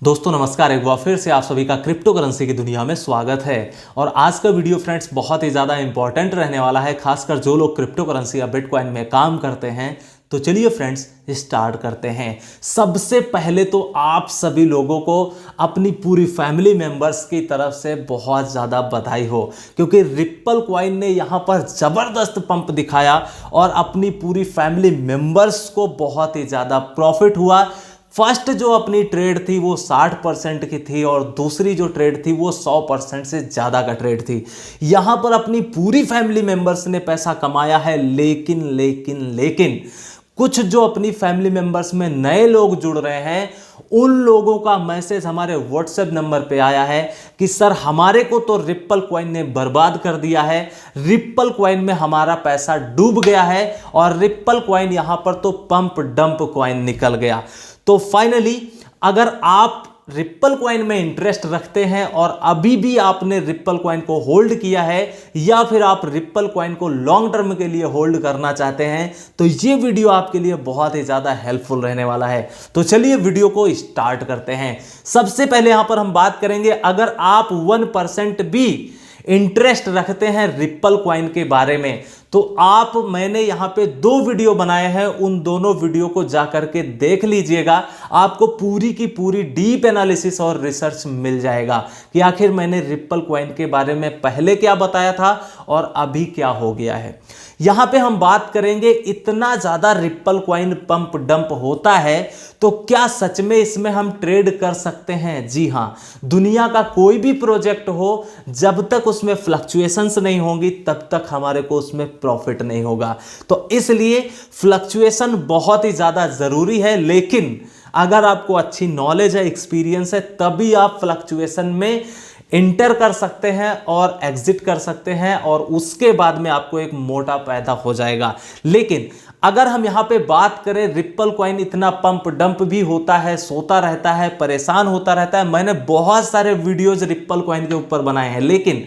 दोस्तों नमस्कार, एक बार फिर से आप सभी का क्रिप्टो करेंसी की दुनिया में स्वागत है। और आज का वीडियो फ्रेंड्स बहुत ही ज़्यादा इंपॉर्टेंट रहने वाला है, खासकर जो लोग क्रिप्टो करेंसी या बिटकॉइन में काम करते हैं। तो चलिए फ्रेंड्स स्टार्ट करते हैं। सबसे पहले तो आप सभी लोगों को अपनी पूरी फैमिली मेंबर्स की तरफ से बहुत ज़्यादा बधाई हो, क्योंकि रिप्पल कॉइन ने यहाँ पर ज़बरदस्त पंप दिखाया और अपनी पूरी फैमिली मेंबर्स को बहुत ही ज़्यादा प्रॉफिट हुआ। फर्स्ट जो अपनी ट्रेड थी वो 60% की थी और दूसरी जो ट्रेड थी वो 100% से ज़्यादा का ट्रेड थी। यहाँ पर अपनी पूरी फैमिली मेंबर्स ने पैसा कमाया है, लेकिन कुछ जो अपनी फैमिली मेंबर्स में नए लोग जुड़ रहे हैं, उन लोगों का मैसेज हमारे व्हाट्सएप नंबर पे आया है कि सर हमारे को तो रिप्पल कॉइन ने बर्बाद कर दिया है, रिप्पल कॉइन में हमारा पैसा डूब गया है और रिप्पल कॉइन यहां पर तो पंप डंप कॉइन निकल गया। तो फाइनली अगर आप रिप्पल कॉइन में इंटरेस्ट रखते हैं और अभी भी आपने रिप्पल कॉइन को होल्ड किया है या फिर आप रिप्पल कॉइन को लॉन्ग टर्म के लिए होल्ड करना चाहते हैं, तो ये वीडियो आपके लिए बहुत ही ज़्यादा हेल्पफुल रहने वाला है। तो चलिए वीडियो को स्टार्ट करते हैं। सबसे पहले यहां पर हम बात करेंगे, अगर आप 1% भी इंटरेस्ट रखते हैं रिप्पल कॉइन के बारे में, तो मैंने यहां पे 2 वीडियो बनाए हैं, उन दोनों वीडियो को जाकर के देख लीजिएगा। आपको पूरी की पूरी डीप एनालिसिस और रिसर्च मिल जाएगा कि आखिर मैंने रिप्पल कॉइन के बारे में पहले क्या बताया था और अभी क्या हो गया है। यहां पे हम बात करेंगे, इतना ज्यादा रिप्पल कॉइन पंप डंप होता है तो क्या सच में इसमें हम ट्रेड कर सकते हैं? जी हां, दुनिया का कोई भी प्रोजेक्ट हो, जब तक उसमें फ्लक्चुएशंस नहीं होंगी तब तक हमारे को उसमें प्रॉफिट नहीं होगा। तो इसलिए फ्लक्चुएशन बहुत ही ज्यादा जरूरी है, लेकिन अगर आपको अच्छी नॉलेज है, एक्सपीरियंस है, तभी आप फ्लक्चुएशन में इंटर कर सकते हैं और एग्जिट कर सकते हैं और उसके बाद में आपको एक मोटा पैदा हो जाएगा। लेकिन अगर हम यहां पे बात करें, रिप्पल कॉइन इतना पंप डंप भी होता है, सोता रहता है, परेशान होता रहता है। मैंने बहुत सारे वीडियोज रिप्पल कॉइन के ऊपर बनाए हैं, लेकिन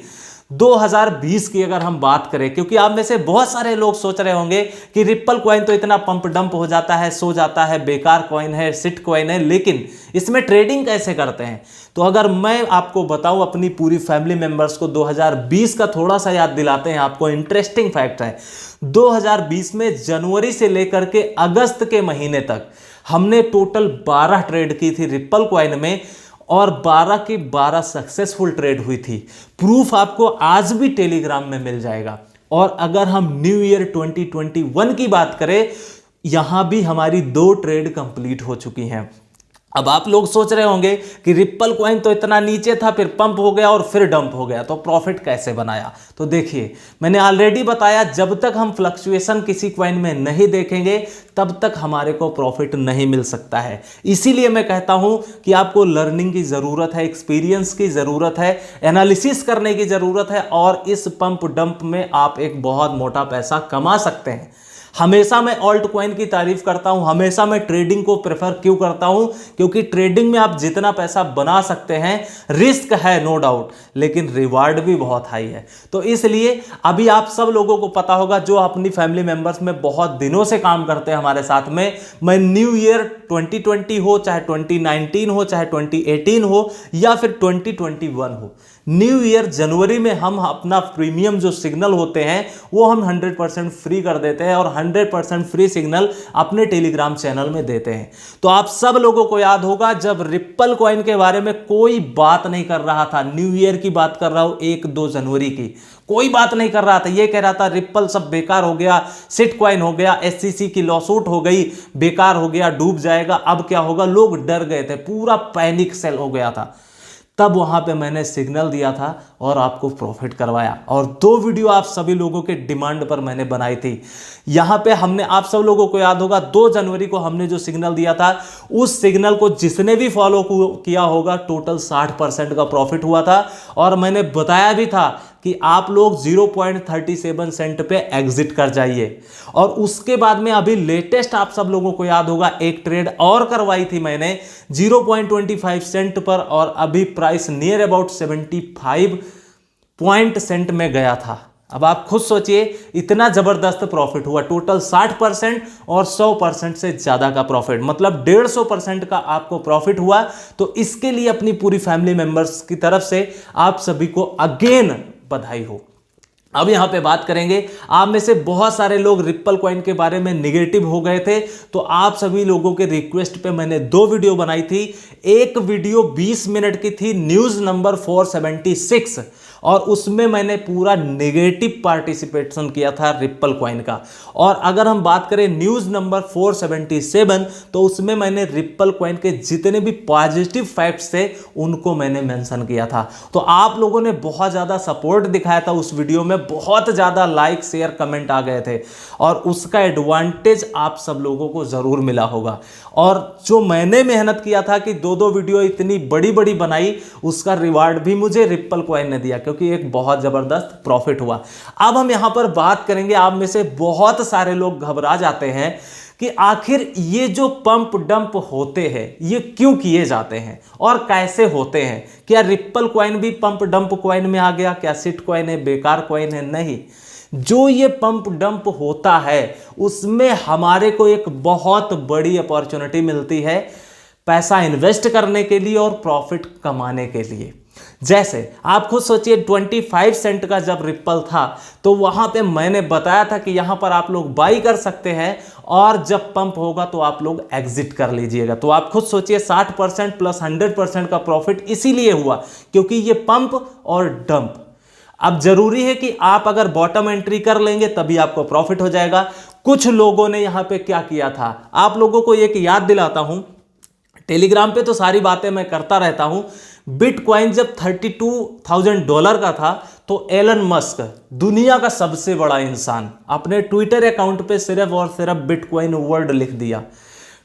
2020 की अगर हम बात करें, क्योंकि आप में से बहुत सारे लोग सोच रहे होंगे कि रिप्पल कॉइन तो इतना पंप डंप हो जाता है, सो जाता है, बेकार कॉइन है, सिट कॉइन है, लेकिन इसमें ट्रेडिंग कैसे करते हैं? तो अगर मैं आपको बताऊं, अपनी पूरी फैमिली मेंबर्स को 2020 का थोड़ा सा याद दिलाते हैं आपको, इंटरेस्टिंग फैक्ट है। 2020 में जनवरी से लेकर के अगस्त के महीने तक हमने टोटल 12 ट्रेड की थी रिप्पल कॉइन में और 12 की 12 सक्सेसफुल ट्रेड हुई थी। प्रूफ आपको आज भी टेलीग्राम में मिल जाएगा। और अगर हम न्यू ईयर 2021 की बात करें, यहां भी हमारी 2 ट्रेड कंप्लीट हो चुकी हैं। अब आप लोग सोच रहे होंगे कि रिप्पल कॉइन तो इतना नीचे था, फिर पंप हो गया और फिर डंप हो गया, तो प्रॉफिट कैसे बनाया? तो देखिए, मैंने ऑलरेडी बताया, जब तक हम फ्लक्चुएशन किसी कॉइन में नहीं देखेंगे तब तक हमारे को प्रॉफिट नहीं मिल सकता है। इसीलिए मैं कहता हूं कि आपको लर्निंग की ज़रूरत है, एक्सपीरियंस की ज़रूरत है, एनालिसिस करने की ज़रूरत है और इस पंप डंप में आप एक बहुत मोटा पैसा कमा सकते हैं। हमेशा मैं ऑल्ट कॉइन की तारीफ करता हूं, हमेशा मैं ट्रेडिंग को प्रेफर क्यों करता हूं? क्योंकि ट्रेडिंग में आप जितना पैसा बना सकते हैं, रिस्क है नो डाउट, लेकिन रिवार्ड भी बहुत हाई है। तो इसलिए अभी आप सब लोगों को पता होगा, जो अपनी फैमिली मेंबर्स में बहुत दिनों से काम करते हैं हमारे साथ में, मैं न्यू ईयर 2020 हो, चाहे 2019 हो, चाहे 2018 हो या फिर 2021 हो, न्यू ईयर जनवरी में हम अपना प्रीमियम जो सिग्नल होते हैं वो हम 100% फ्री कर देते हैं और 100% फ्री सिग्नल अपने टेलीग्राम चैनल में देते हैं। तो आप सब लोगों को याद होगा, जब रिप्पल कॉइन के बारे में कोई बात नहीं कर रहा था, न्यू ईयर की बात कर रहा हूं, 1-2 जनवरी की, कोई बात नहीं कर रहा था, ये कह रहा था रिप्पल सब बेकार हो गया, सिट कॉइन हो गया, SEC की लॉसूट हो गई, बेकार हो गया, डूब जाएगा, अब क्या होगा, लोग डर गए थे, पूरा पैनिक सेल हो गया था। तब वहां पे मैंने सिग्नल दिया था और आपको प्रॉफिट करवाया, और 2 वीडियो आप सभी लोगों के डिमांड पर मैंने बनाई थी। यहां पे हमने, आप सब लोगों को याद होगा, 2 जनवरी को हमने जो सिग्नल दिया था, उस सिग्नल को जिसने भी फॉलो किया होगा, टोटल 60% का प्रॉफिट हुआ था। और मैंने बताया भी था कि आप लोग 0.37 सेंट पे एग्जिट कर जाइए। और उसके बाद में अभी लेटेस्ट आप सब लोगों को याद होगा, एक ट्रेड और करवाई थी मैंने 0.25 सेंट पर, और अभी price near about 75 point cent में गया था। अब आप खुद सोचिए, इतना जबरदस्त प्रॉफिट हुआ, टोटल 60% और 100% से ज्यादा का प्रॉफिट, मतलब 150% का आपको प्रॉफिट हुआ। तो इसके लिए अपनी पूरी फैमिली मेंबर्स की तरफ से आप सभी को अगेन बधाई हो। अब यहां पे बात करेंगे, आप में से बहुत सारे लोग रिप्पल कॉइन के बारे में निगेटिव हो गए थे, तो आप सभी लोगों के रिक्वेस्ट पे मैंने 2 वीडियो बनाई थी। एक वीडियो 20 मिनट की थी, न्यूज नंबर 476, और उसमें मैंने पूरा नेगेटिव पार्टिसिपेशन किया था रिप्पल कॉइन का। और अगर हम बात करें न्यूज नंबर 477, तो उसमें मैंने रिप्पल कॉइन के जितने भी पॉजिटिव फैक्ट्स थे उनको मैंने मेंशन किया था। तो आप लोगों ने बहुत ज़्यादा सपोर्ट दिखाया था उस वीडियो में, बहुत ज़्यादा लाइक शेयर कमेंट आ गए थे, और उसका एडवांटेज आप सब लोगों को ज़रूर मिला होगा। और जो मैंने मेहनत किया था कि 2-2 वीडियो इतनी बड़ी बड़ी बनाई, उसका रिवार्ड भी मुझे रिप्पल कॉइन ने दिया, क्योंकि एक बहुत जबरदस्त प्रॉफिट हुआ। अब हम यहां पर बात करेंगे, आप में से बहुत सारे लोग घबरा जाते हैं कि आखिर ये जो पंप डंप होते हैं ये क्यों किए जाते हैं और कैसे होते हैं। क्या रिप्पल कॉइन भी पंप डंप कॉइन में आ गया? क्या शिट कॉइन है, बेकार कॉइन है? नहीं, जो ये पंप डंप होता है उसमें हमारे को एक बहुत बड़ी अपॉर्चुनिटी मिलती है पैसा इन्वेस्ट करने के लिए और प्रॉफिट कमाने के लिए। जैसे आप खुद सोचिए, 25 सेंट का जब रिप्पल था तो वहां पे मैंने बताया था कि यहां पर आप लोग बाई कर सकते हैं, और जब पंप होगा तो आप लोग एग्जिट कर लीजिएगा। तो आप खुद सोचिए, 60% प्लस 100% का प्रॉफिट इसीलिए हुआ क्योंकि ये पंप और डंप। अब जरूरी है कि आप अगर बॉटम एंट्री कर लेंगे तभी आपको प्रॉफिट हो जाएगा। कुछ लोगों ने यहां पे क्या किया था, आप लोगों को एक याद दिलाता हूं, टेलीग्राम पे तो सारी बातें मैं करता रहता हूं। बिटकॉइन जब $32,000 का था तो एलन मस्क, दुनिया का सबसे बड़ा इंसान, अपने ट्विटर अकाउंट पे सिर्फ और सिर्फ बिटकॉइन वर्ड लिख दिया।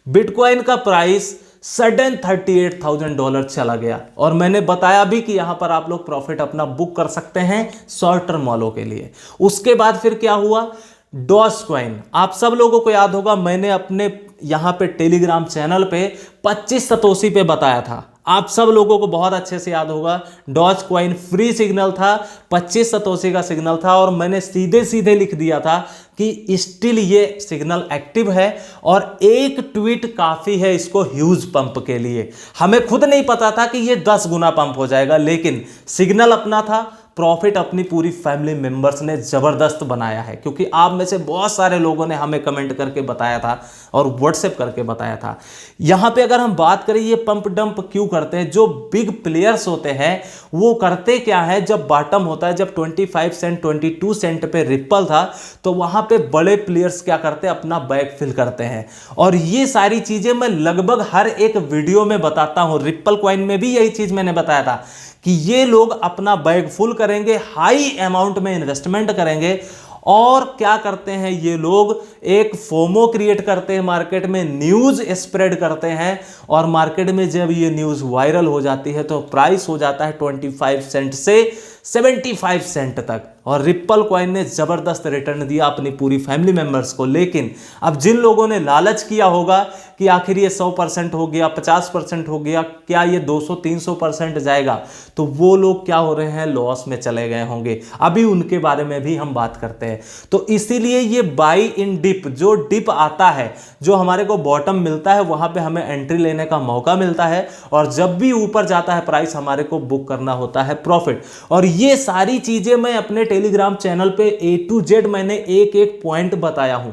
बिटकॉइन का प्राइस सडन $38,000 चला गया, और मैंने बताया भी कि यहां पर आप लोग प्रॉफिट अपना बुक कर सकते हैं शॉर्ट टर्म वालों के लिए। उसके बाद फिर क्या हुआ, डॉज कॉइन, आप सब लोगों को याद होगा, मैंने अपने यहां पे टेलीग्राम चैनल पे 25 सतोशी पे बताया था, आप सब लोगों को बहुत अच्छे से याद होगा। डॉज कॉइन फ्री सिग्नल था, 25 सतोशी का सिग्नल था, और मैंने सीधे सीधे लिख दिया था कि स्टिल ये सिग्नल एक्टिव है, और एक ट्वीट काफ़ी है इसको ह्यूज पंप के लिए। हमें खुद नहीं पता था कि ये 10 गुना पंप हो जाएगा, लेकिन सिग्नल अपना था, प्रॉफिट अपनी पूरी फैमिली मेंबर्स ने जबरदस्त बनाया है, क्योंकि आप में से बहुत सारे लोगों ने हमें कमेंट करके बताया था और व्हाट्सएप करके बताया था। यहां पे अगर हम बात करें ये पंप डंप क्यों करते हैं, जो बिग प्लेयर्स होते हैं वो करते क्या है, जब बॉटम होता है, जब 25 सेंट 22 सेंट पे रिप्पल था, तो वहां पे बड़े प्लेयर्स क्या करते हैं, अपना बैग फिल करते हैं। और ये सारी चीजें मैं लगभग हर एक वीडियो में बताता हूं। रिप्पल कॉइन में भी यही चीज मैंने बताया था कि ये लोग अपना बैग फुल करेंगे, हाई अमाउंट में इन्वेस्टमेंट करेंगे, और क्या करते हैं ये लोग, एक फोमो क्रिएट करते हैं मार्केट में, न्यूज स्प्रेड करते हैं, और मार्केट में जब ये न्यूज वायरल हो जाती है तो प्राइस हो जाता है 25 सेंट से 75 सेंट तक। और रिप्पल कॉइन ने जबरदस्त रिटर्न दिया अपनी पूरी फैमिली मेंबर्स को। लेकिन अब जिन लोगों ने लालच किया होगा कि आखिर ये 100% हो गया, 50% हो गया, क्या ये 200-300% जाएगा, तो वो लोग क्या हो रहे हैं, लॉस में चले गए होंगे। अभी उनके बारे में भी हम बात करते हैं। तो इसीलिए ये बाई इन डिप, जो डिप आता है, जो हमारे को बॉटम मिलता है, वहां पे हमें एंट्री लेने का मौका मिलता है, और जब भी ऊपर जाता है प्राइस, हमारे को बुक करना होता है प्रॉफिट। और ये सारी चीजें मैं अपने टेलीग्राम चैनल पे A to Z मैंने एक एक पॉइंट बताया हूं।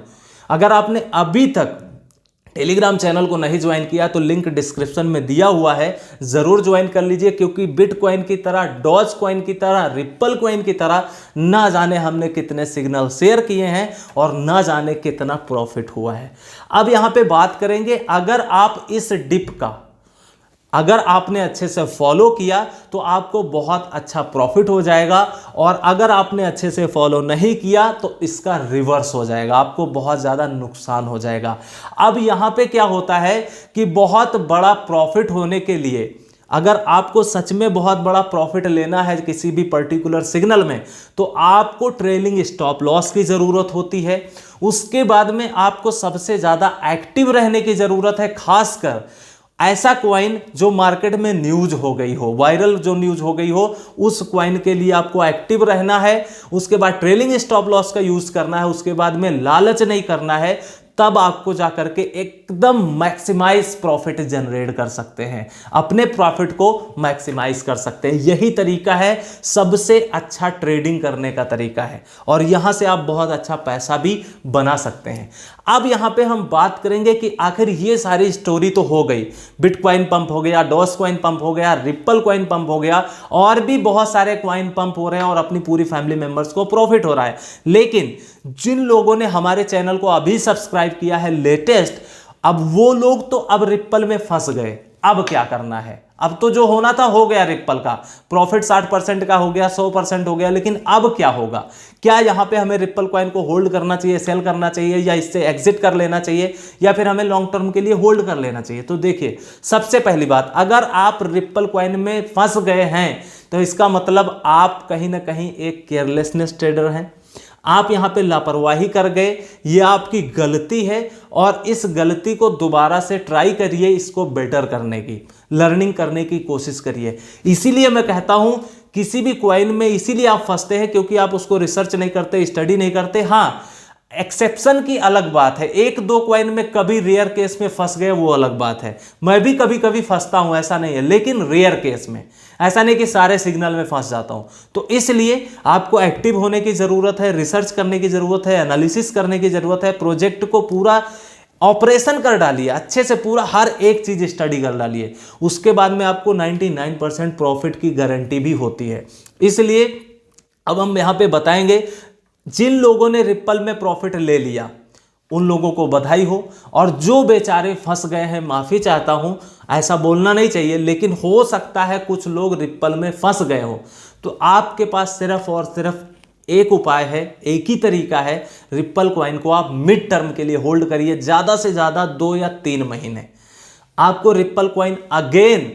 अगर आपने अभी तक टेलीग्राम चैनल को नहीं ज्वाइन किया तो लिंक डिस्क्रिप्शन में दिया हुआ है, जरूर ज्वाइन कर लीजिए, क्योंकि बिटकॉइन की तरह, डॉज कॉइन की तरह, रिप्पल कॉइन की तरह ना जाने हमने कितने सिग्नल शेयर किए हैं और ना जाने कितना प्रॉफिट हुआ है। अब यहां पे बात करेंगे, अगर आप इस डिप का, अगर आपने अच्छे से फॉलो किया तो आपको बहुत अच्छा प्रॉफिट हो जाएगा, और अगर आपने अच्छे से फॉलो नहीं किया तो इसका रिवर्स हो जाएगा, आपको बहुत ज़्यादा नुकसान हो जाएगा। अब यहाँ पे क्या होता है कि बहुत बड़ा प्रॉफिट होने के लिए, अगर आपको सच में बहुत बड़ा प्रॉफिट लेना है किसी भी पर्टिकुलर सिग्नल में, तो आपको ट्रेलिंग स्टॉप लॉस की ज़रूरत होती है। उसके बाद में आपको सबसे ज़्यादा एक्टिव रहने की ज़रूरत है, खासकर ऐसा क्वाइन जो मार्केट में न्यूज हो गई हो, वायरल जो न्यूज हो गई हो, उस क्वाइन के लिए आपको एक्टिव रहना है। उसके बाद ट्रेलिंग स्टॉप लॉस का यूज करना है, उसके बाद में लालच नहीं करना है, तब आपको जाकर के एकदम मैक्सिमाइज प्रॉफिट जनरेट कर सकते हैं, अपने प्रॉफिट को मैक्सिमाइज कर सकते हैं। यही तरीका है, सबसे अच्छा ट्रेडिंग करने का तरीका है, और यहां से आप बहुत अच्छा पैसा भी बना सकते हैं। अब यहां पे हम बात करेंगे कि आखिर ये सारी स्टोरी तो हो गई, बिटकॉइन पंप हो गया, डॉस कॉइन पंप हो गया, रिप्पल कॉइन पंप हो गया, और भी बहुत सारे कॉइन पंप हो रहे हैं और अपनी पूरी फैमिली मेंबर्स को प्रॉफिट हो रहा है। लेकिन जिन लोगों ने हमारे चैनल को अभी सब्सक्राइब किया है लेटेस्ट, अब वो लोग तो अब रिप्पल में फंस गए। अब क्या करना है? अब तो जो होना था हो गया, रिप्पल का प्रॉफिट 60% का हो गया, 100% हो गया, लेकिन अब क्या होगा? क्या यहां पे हमें रिप्पल कॉइन को होल्ड करना चाहिए, सेल करना चाहिए, या इससे एग्जिट कर लेना चाहिए, या फिर हमें लॉन्ग टर्म के लिए होल्ड कर लेना चाहिए? तो देखिए, सबसे पहली बात, अगर आप रिप्पल कॉइन में फंस गए हैं तो इसका मतलब आप कहीं ना कहीं एक केयरलेसनेस ट्रेडर हैं, आप यहां पे लापरवाही कर गए, ये आपकी गलती है, और इस गलती को दोबारा से ट्राई करिए, इसको बेटर करने की, लर्निंग करने की कोशिश करिए। इसीलिए मैं कहता हूं, किसी भी क्वाइन में इसीलिए आप फंसते हैं क्योंकि आप उसको रिसर्च नहीं करते, स्टडी नहीं करते। हाँ, एक्सेप्शन की अलग बात है, एक दो क्वाइन में कभी रेयर केस में फंस गए, वो अलग बात है। मैं भी कभी कभी फंसता हूं, ऐसा नहीं है, लेकिन रेयर केस में, ऐसा नहीं कि सारे सिग्नल में फंस जाता हूं। तो इसलिए आपको एक्टिव होने की जरूरत है, रिसर्च करने की जरूरत है, एनालिसिस करने की जरूरत है, प्रोजेक्ट को पूरा ऑपरेशन कर डालिए, अच्छे से पूरा हर एक चीज स्टडी कर डालिए, उसके बाद में आपको 99% प्रॉफिट की गारंटी भी होती है। इसलिए अब हम यहां पे बताएंगे, जिन लोगों ने रिप्पल में प्रॉफिट ले लिया उन लोगों को बधाई हो, और जो बेचारे फंस गए हैं, माफी चाहता हूं, ऐसा बोलना नहीं चाहिए, लेकिन हो सकता है कुछ लोग रिप्पल में फंस गए हो, तो आपके पास सिर्फ और सिर्फ एक उपाय है, एक ही तरीका है, रिप्पल कॉइन को आप मिड टर्म के लिए होल्ड करिए, ज्यादा से ज्यादा 2 या 3 महीने। आपको रिप्पल कॉइन अगेन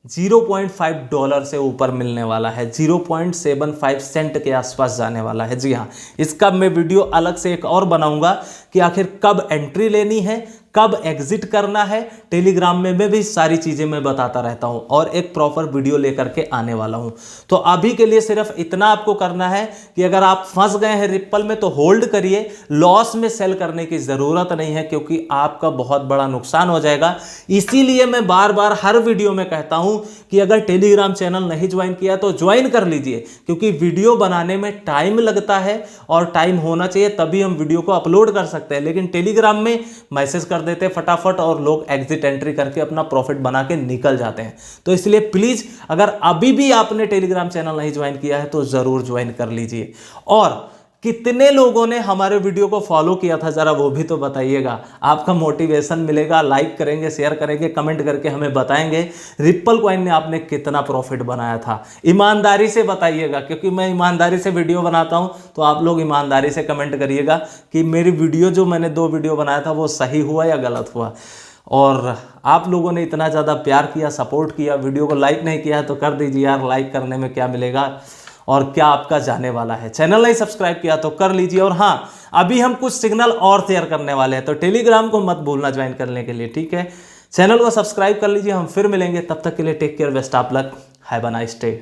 $0.5 से ऊपर मिलने वाला है, 0.75 सेंट के आसपास जाने वाला है। जी हाँ, इसका मैं वीडियो अलग से एक और बनाऊंगा कि आखिर कब एंट्री लेनी है, कब एग्जिट करना है। टेलीग्राम में भी सारी चीजें मैं बताता रहता हूं, और एक प्रॉपर वीडियो लेकर के आने वाला हूं। तो अभी के लिए सिर्फ इतना आपको करना है कि अगर आप फंस गए हैं रिप्पल में तो होल्ड करिए, लॉस में सेल करने की जरूरत नहीं है, क्योंकि आपका बहुत बड़ा नुकसान हो जाएगा। इसीलिए मैं बार बार हर वीडियो में कहता हूं कि अगर टेलीग्राम चैनल नहीं ज्वाइन किया तो ज्वाइन कर लीजिए, क्योंकि वीडियो बनाने में टाइम लगता है, और टाइम होना चाहिए तभी हम वीडियो को अपलोड कर सकते हैं। लेकिन टेलीग्राम में मैसेज कर देते फटाफट और लोग एग्जिट एंट्री करके अपना प्रॉफिट बना के निकल जाते हैं। तो इसलिए प्लीज, अगर अभी भी आपने टेलीग्राम चैनल नहीं ज्वाइन किया है तो जरूर ज्वाइन कर लीजिए। और कितने लोगों ने हमारे वीडियो को फॉलो किया था, जरा वो भी तो बताइएगा, आपका मोटिवेशन मिलेगा। लाइक करेंगे, शेयर करेंगे, कमेंट करके हमें बताएंगे रिप्पल कॉइन ने आपने कितना प्रॉफिट बनाया था। ईमानदारी से बताइएगा, क्योंकि मैं ईमानदारी से वीडियो बनाता हूं, तो आप लोग ईमानदारी से कमेंट करिएगा कि मेरी वीडियो, जो मैंने 2 वीडियो बनाया था, वो सही हुआ या गलत हुआ। और आप लोगों ने इतना ज़्यादा प्यार किया, सपोर्ट किया, वीडियो को लाइक नहीं किया तो कर दीजिए यार, लाइक करने में क्या मिलेगा और क्या आपका जाने वाला है। चैनल नहीं सब्सक्राइब किया तो कर लीजिए। और हाँ, अभी हम कुछ सिग्नल और शेयर करने वाले हैं, तो टेलीग्राम को मत भूलना ज्वाइन करने के लिए, ठीक है। चैनल को सब्सक्राइब कर लीजिए, हम फिर मिलेंगे, तब तक के लिए take care, best of luck, have a nice day.